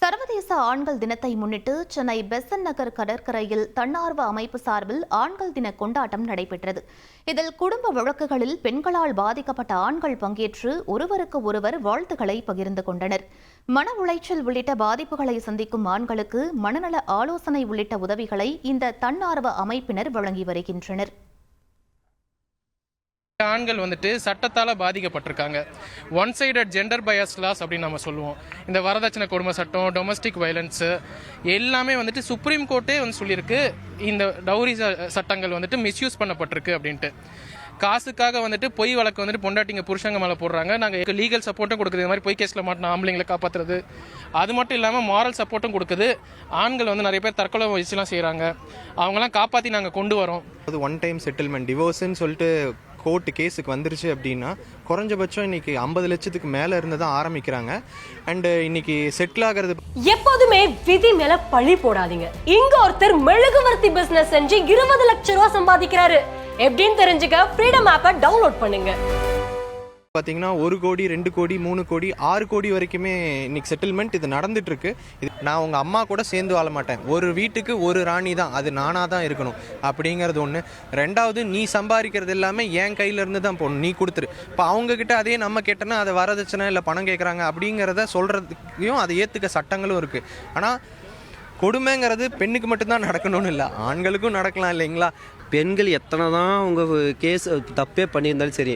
சர்வதேச ஆண்கள் தினத்தை முன்னிட்டு சென்னை பெசன்ட் நகர் கடற்கரையில் தன்னார்வ அமைப்பு சார்பில் ஆண்கள் தின கொண்டாட்டம் நடைபெற்றது. இதில் குடும்ப வழக்குகளில் பெண்களால் பாதிக்கப்பட்ட ஆண்கள் பங்கேற்று ஒருவருக்கு ஒருவர் வாழ்த்துக்களை பகிர்ந்து கொண்டனர். மன உளைச்சல் உள்ளிட்ட பாதிப்புகளை சந்திக்கும் ஆண்களுக்கு மனநல ஆலோசனை உள்ளிட்ட உதவிகளை இந்த தன்னார்வ அமைப்பினர் வழங்கி வருகின்றனர். ஆண்கள் சட்டத்தால் பாதிக்கப்பட்டிருக்காங்க. One sided gender bias laws அப்படின்னு நம்ம சொல்லுவோம். இந்த வரதட்சணை கொடுமை சட்டம், டொமஸ்டிக் வயலன்ஸு எல்லாமே சுப்ரீம் கோர்ட்டே சொல்லியிருக்கு. இந்த டவுரி சட்டங்கள் மிஸ்யூஸ் பண்ணப்பட்டிருக்கு அப்படின்ட்டு. காசுக்காக பொய் வழக்கு பொண்டாட்டிங்க புருஷங்க மேலே போடுறாங்க. நாங்கள் லீகல் சப்போர்ட்டும் கொடுக்குது. இது மாதிரி பொய் கேஸில் மாட்டின ஆம்பளைங்களை காப்பாற்றுறது. அது மட்டும் இல்லாமல் மாரல் சப்போர்ட்டும் கொடுக்குது. ஆண்கள் நிறைய பேர் தற்கொலை முயற்சிலாம் செய்கிறாங்க. அவங்களாம் காப்பாற்றி நாங்கள் கொண்டு வரோம். அது ஒன் டைம் செட்டில்மெண்ட் டிவோர்ஸ்ன்னு சொல்லிட்டு கோர்ட்டு கேஸுக்கு வந்துருச்சு அப்படின்னா குறைஞ்சபட்சம் இன்னைக்கு 50 லட்சத்துக்கு மேலே இருந்து தான் ஆரம்பிக்கிறாங்க. அண்ட் இன்னைக்கு செட்டில் ஆகிறது. எப்போதுமே விதி மேல பழி போடாதீங்க. இங்க ஒருத்தர் மெழுகுவர்த்தி பிசினஸ் செஞ்சு 20 லட்சம் ரூபாய் சம்பாதிக்கிறாரு. எப்படின்னு தெரிஞ்சுக்க ஃப்ரீடம் ஆப்பை டவுன்லோட் பண்ணுங்க. பார்த்தீங்கன்னா 1 கோடி 2 கோடி 3 கோடி 6 கோடி வரைக்குமே இன்னைக்கு செட்டில்மெண்ட் இது நடந்துட்டு இருக்கு. நான் உங்க அம்மா கூட சேர்ந்து வாழ மாட்டேன். ஒரு வீட்டுக்கு ஒரு ராணி தான், அது நானா தான் இருக்கணும் அப்படிங்கிறது ஒன்று. ரெண்டாவது, நீ சம்பாதிக்கிறது எல்லாமே என் கையில இருந்து தான் போகணும், நீ கொடுத்துரு. இப்போ அவங்க கிட்ட அதே நம்ம கேட்டோன்னா அதை வரதட்சணை இல்லை பணம் கேட்குறாங்க அப்படிங்கிறத சொல்றதுக்கும் அதை ஏற்றுக்க சட்டங்களும் இருக்கு. ஆனால் கொடுமைங்கிறது பெண்ணுக்கு மட்டும்தான் நடக்கணும்னு இல்லை, ஆண்களுக்கும் நடக்கலாம் இல்லைங்களா? பெண்கள் எத்தனை தான் அவங்க கேஸ் தப்பே பண்ணியிருந்தாலும் சரி,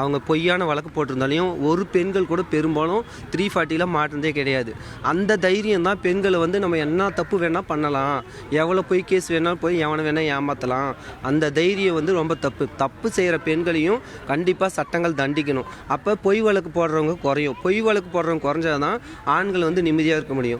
அவங்க பொய்யான வழக்கு போட்டிருந்தாலையும் ஒரு பெண்கள் கூட பெரும்பாலும் 340 மாட்டினதே கிடையாது. அந்த தைரியம் தான் பெண்களை நம்ம என்ன தப்பு வேணால் பண்ணலாம், எவ்வளோ பொய் கேஸ் வேணாலும் போய் எவனை வேணால் ஏமாற்றலாம். அந்த தைரியம் ரொம்ப தப்பு செய்கிற பெண்களையும் கண்டிப்பாக சட்டங்கள் தண்டிக்கணும். அப்போ பொய் வழக்கு போடுறவங்க குறையும். பொய் வழக்கு போடுறவங்க குறைஞ்சாதான் ஆண்கள் நிம்மதியாக இருக்க முடியும்.